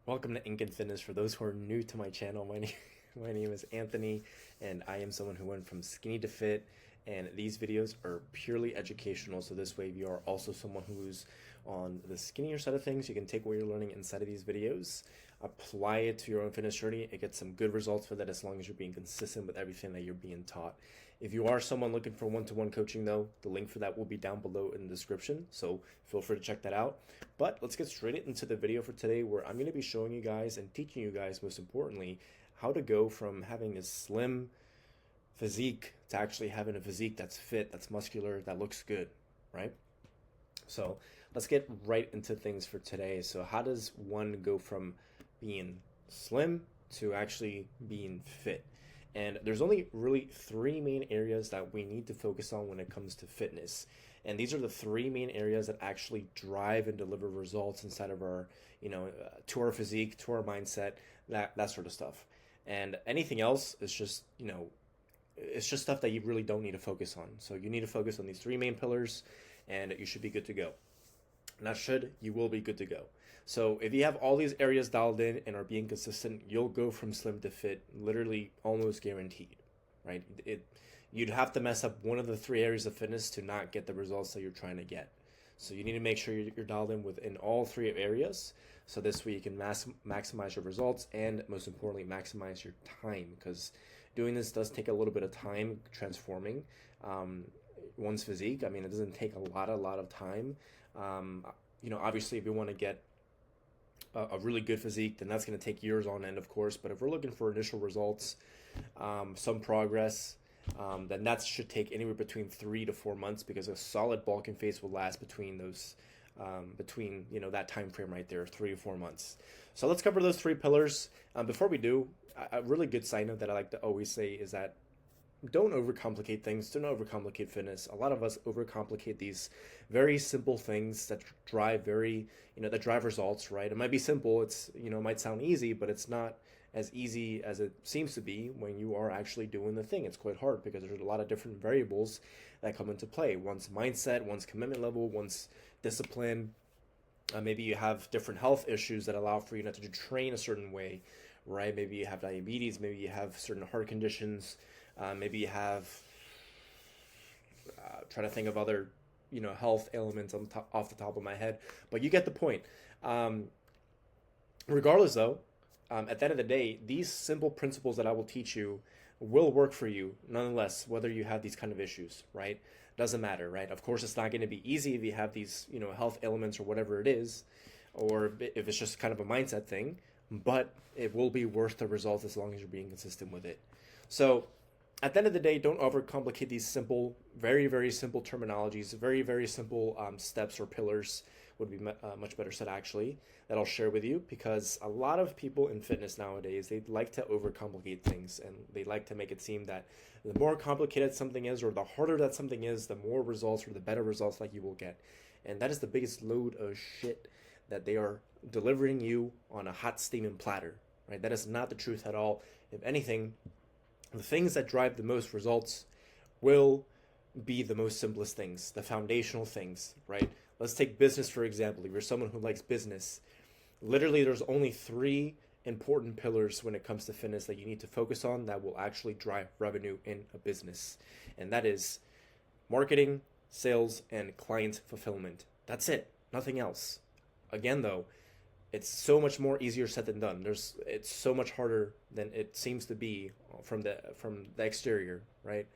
Welcome to Ink and Fitness. For those who are new to my channel, my name is Anthony, and I am someone who went from skinny to fit. And these videos are purely educational. So this way, if you are also someone who's on the skinnier side of things, you can take what you're learning inside of these videos, apply it to your own fitness journey, and get some good results for that as long as you're being consistent with everything that you're being taught. If you are someone looking for one-to-one coaching though, the link for that will be down below in the description, so feel free to check that out. But let's get straight into the video for today, where I'm going to be showing you guys and teaching you guys, most importantly, how to go from having this slim physique to actually having a physique that's fit, that's muscular, that looks good, right? So let's get right into things for today. So how does one go from being slim to actually being fit? And there's only really three main areas that we need to focus on when it comes to fitness. And these are the three main areas that actually drive and deliver results inside of our, to our physique, to our mindset, that sort of stuff. And anything else is just, it's just stuff that you really don't need to focus on. So you need to focus on these three main pillars, and you should be good to go. You will be good to go. So if you have all these areas dialed in and are being consistent, you'll go from slim to fit, literally almost guaranteed, right? You'd have to mess up one of the three areas of fitness to not get the results that you're trying to get. So you need to make sure you're dialed in within all three areas. So this way you can maximize your results and, most importantly, maximize your time, because doing this does take a little bit of time transforming one's physique. I mean, it doesn't take a lot of time. Obviously, if you want to get a really good physique, then that's going to take years on end, of course. But if we're looking for initial results, some progress, then that should take anywhere between 3 to 4 months, because a solid bulking phase will last between that time frame right there, 3 to 4 months. So let's cover those three pillars. Before we do, a really good side note that I like to always say is that don't overcomplicate things. Don't overcomplicate fitness. A lot of us overcomplicate these very simple things that drive that drive results, right? It might be simple. It might sound easy, but it's not as easy as it seems to be when you are actually doing the thing. It's quite hard because there's a lot of different variables that come into play. One's mindset, one's commitment level, one's discipline. Maybe you have different health issues that allow for you not to train a certain way, right? Maybe you have diabetes. Maybe you have certain heart conditions. Maybe you have, trying to think of other, health ailments off the top of my head, but you get the point. Regardless though, at the end of the day, these simple principles that I will teach you will work for you nonetheless, whether you have these kind of issues, right? Doesn't matter, right? Of course, it's not going to be easy if you have these, health ailments or whatever it is, or if it's just kind of a mindset thing, but it will be worth the results as long as you're being consistent with it. So at the end of the day, don't overcomplicate these simple, very, very simple terminologies, very, very simple steps or pillars would be much better said, actually, that I'll share with you, because a lot of people in fitness nowadays, they like to overcomplicate things, and they like to make it seem that the more complicated something is, or the harder that something is, the more results or the better results that you will get. And that is the biggest load of shit that they are delivering you on a hot steaming platter, right? That is not the truth at all. If anything, the things that drive the most results will be the most simplest things, the foundational things, right? Let's take business, for example. If you're someone who likes business, literally there's only three important pillars when it comes to fitness that you need to focus on that will actually drive revenue in a business. And that is marketing, sales, and client fulfillment. That's it. Nothing else. Again, though, it's so much more easier said than done. It's so much harder than it seems to be from the exterior, right?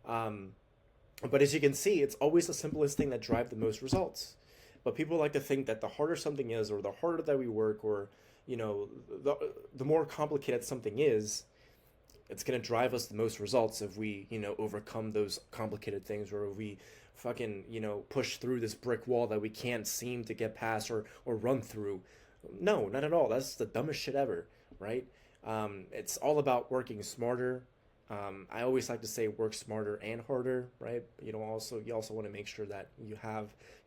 But as you can see, it's always the simplest thing that drives the most results. But people like to think that the harder something is, or the harder that we work, or the more complicated something is, it's going to drive us the most results if we overcome those complicated things, or if we fucking push through this brick wall that we can't seem to get past or run through. No, not at all. That's the dumbest shit ever, right? It's all about working smarter. I always like to say work smarter and harder, right? You also want to make sure that you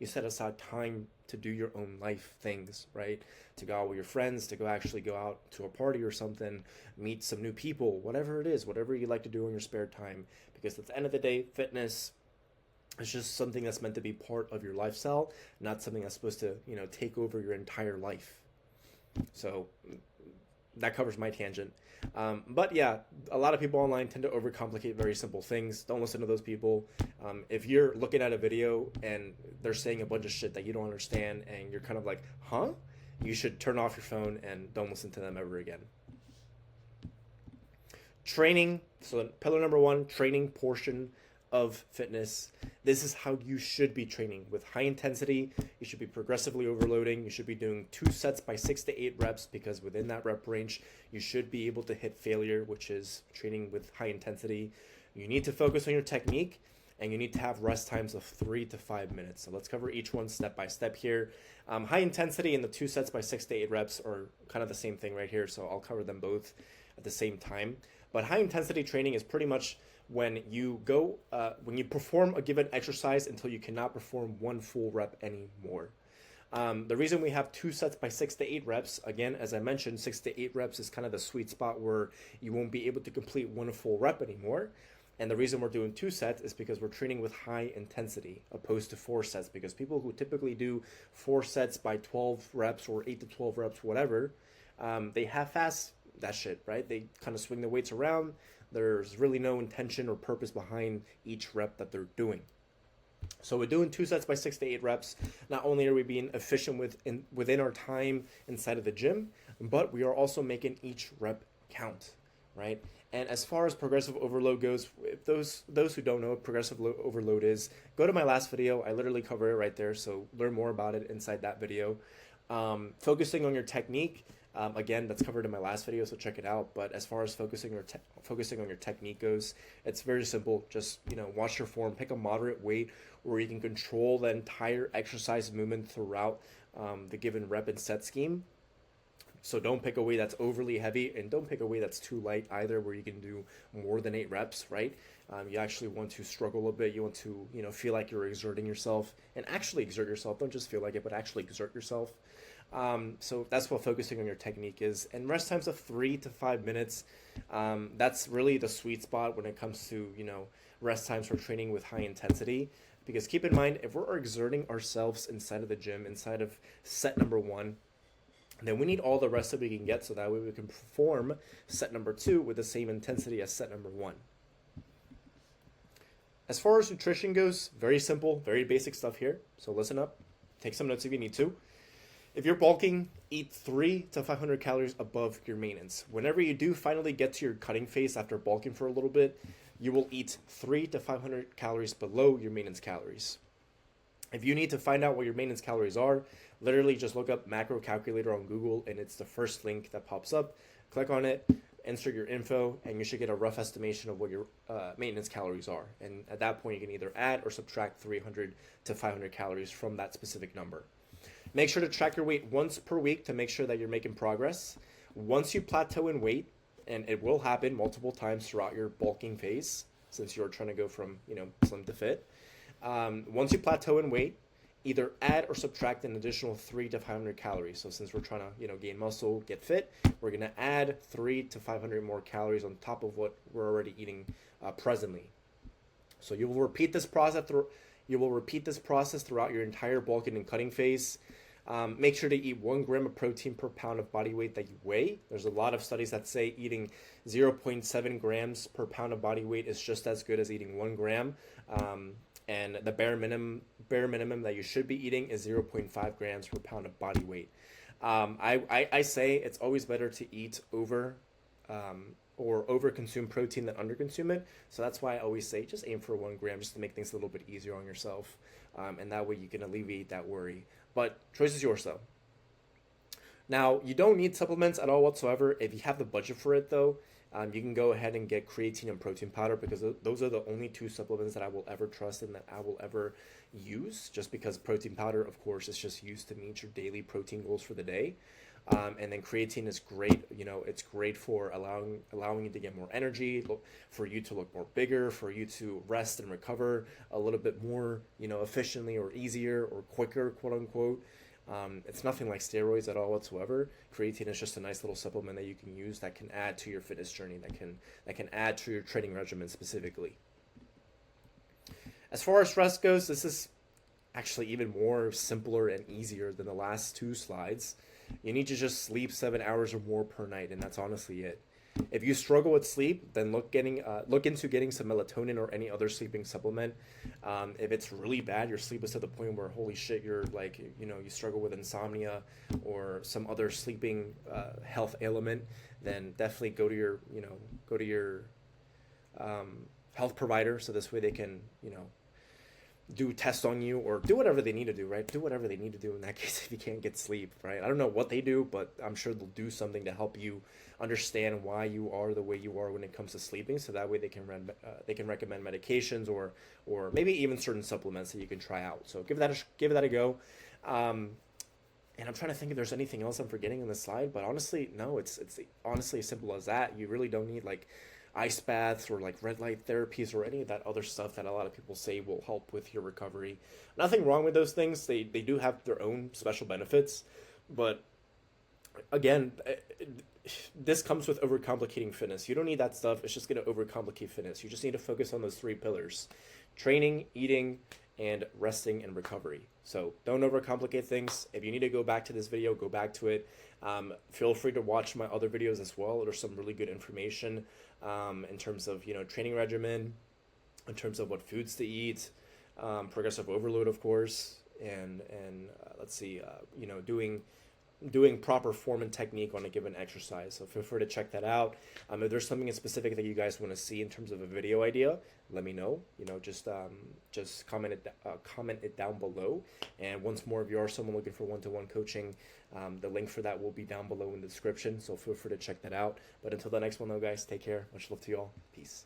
set aside time to do your own life things, right? To go out with your friends, to actually go out to a party or something, meet some new people, whatever it is, whatever you like to do in your spare time. Because at the end of the day, fitness is just something that's meant to be part of your lifestyle, not something that's supposed to, take over your entire life. So that covers my tangent. But yeah, a lot of people online tend to overcomplicate very simple things. Don't listen to those people. If you're looking at a video and they're saying a bunch of shit that you don't understand and you're kind of like, huh? You should turn off your phone and don't listen to them ever again. Training. So pillar number one, training portion of fitness. This is how you should be training with high intensity. You should be progressively overloading. You should be doing 2 sets by 6 to 8 reps, because within that rep range, you should be able to hit failure, which is training with high intensity. You need to focus on your technique, and you need to have rest times of 3 to 5 minutes. So let's cover each one step by step here. High intensity and the 2 sets by 6 to 8 reps are kind of the same thing right here, so I'll cover them both at the same time. But high intensity training is pretty much when you perform a given exercise until you cannot perform one full rep anymore. The reason we have 2 sets by 6 to 8 reps, again, as I mentioned, 6 to 8 reps is kind of the sweet spot where you won't be able to complete one full rep anymore. And the reason we're doing 2 sets is because we're training with high intensity opposed to 4 sets, because people who typically do 4 sets by 12 reps or 8 to 12 reps, whatever, they half-ass that shit, right? They kind of swing the weights around. There's really no intention or purpose behind each rep that they're doing. So we're doing 2 sets by 6 to 8 reps. Not only are we being efficient within our time inside of the gym, but we are also making each rep count, right? And as far as progressive overload goes, if those who don't know what progressive overload is, go to my last video. I literally cover it right there, so learn more about it inside that video. Focusing on your technique. Again, that's covered in my last video, so check it out. But as far as focusing on your technique goes, it's very simple. Just watch your form, pick a moderate weight where you can control the entire exercise movement throughout the given rep and set scheme. So don't pick a weight that's overly heavy, and don't pick a weight that's too light either, where you can do more than 8 reps, right? You actually want to struggle a bit. You want to feel like you're exerting yourself, and actually exert yourself. Don't just feel like it, but actually exert yourself. So that's what focusing on your technique is. And rest times of 3 to 5 minutes. That's really the sweet spot when it comes to, rest times for training with high intensity. Because keep in mind, if we're exerting ourselves inside of the gym, inside of set number 1, then we need all the rest that we can get, so that way we can perform set number 2 with the same intensity as set number 1. As far as nutrition goes, very simple, very basic stuff here. So listen up, take some notes if you need to. If you're bulking, eat 300 to 500 calories above your maintenance. Whenever you do finally get to your cutting phase after bulking for a little bit, you will eat 300 to 500 calories below your maintenance calories. If you need to find out what your maintenance calories are, literally just look up macro calculator on Google, and it's the first link that pops up. Click on it, insert your info, and you should get a rough estimation of what your maintenance calories are. And at that point, you can either add or subtract 300 to 500 calories from that specific number. Make sure to track your weight once per week to make sure that you're making progress. Once you plateau in weight, and it will happen multiple times throughout your bulking phase, since you're trying to go from slim to fit. Once you plateau in weight, either add or subtract an additional 300 to 500 calories. So since we're trying to gain muscle, get fit, we're going to add 300 to 500 more calories on top of what we're already eating presently. So you will repeat this process throughout your entire bulking and cutting phase. Make sure to eat 1 gram of protein per pound of body weight that you weigh. There's a lot of studies that say eating 0.7 grams per pound of body weight is just as good as eating 1 gram. And the bare minimum that you should be eating is 0.5 grams per pound of body weight. I say it's always better to eat over consume protein than under consume it. So that's why I always say just aim for 1 gram, just to make things a little bit easier on yourself. And that way you can alleviate that worry. But choice is yours though. Now, you don't need supplements at all whatsoever. If you have the budget for it though, you can go ahead and get creatine and protein powder, because those are the only 2 supplements that I will ever trust and that I will ever use, just because protein powder, of course, is just used to meet your daily protein goals for the day. And then creatine is great. It's great for allowing you to get more energy, for you to look more bigger, for you to rest and recover a little bit more, efficiently or easier or quicker, quote unquote. It's nothing like steroids at all whatsoever. Creatine is just a nice little supplement that you can use that can add to your fitness journey, that can add to your training regimen specifically. As far as rest goes, this is actually even more simpler and easier than the last two slides. You need to just sleep 7 hours or more per night, and that's honestly it. If you struggle with sleep, then look into getting some melatonin or any other sleeping supplement. If it's really bad, your sleep is to the point where holy shit, you're like, you struggle with insomnia or some other sleeping health ailment, then definitely go to your health provider, so this way they can do tests on you or do whatever they need to do, right? Do whatever they need to do in that case if you can't get sleep, right? I don't know what they do, but I'm sure they'll do something to help you understand why you are the way you are when it comes to sleeping, so that way they can recommend medications or maybe even certain supplements that you can try out. So give that a go. And I'm trying to think if there's anything else I'm forgetting on this slide, but honestly, no, it's honestly as simple as that. You really don't need like ice baths or like red light therapies or any of that other stuff that a lot of people say will help with your recovery. Nothing wrong with those things. They do have their own special benefits, but again, this comes with overcomplicating fitness. You don't need that stuff. It's just going to overcomplicate fitness. You just need to focus on those three pillars: training, eating, and resting and recovery. So don't overcomplicate things. If you need to go back to this video, go back to it. Feel free to watch my other videos as well. There's some really good information in terms of training regimen, in terms of what foods to eat, progressive overload, of course, and let's see, doing proper form and technique on a given exercise. So feel free to check that out. If there's something in specific that you guys want to see in terms of a video idea, let me know. Just comment it down below. And once more, if you are someone looking for one-to-one coaching, the link for that will be down below in the description. So feel free to check that out. But until the next one, though, guys, take care. Much love to you all. Peace.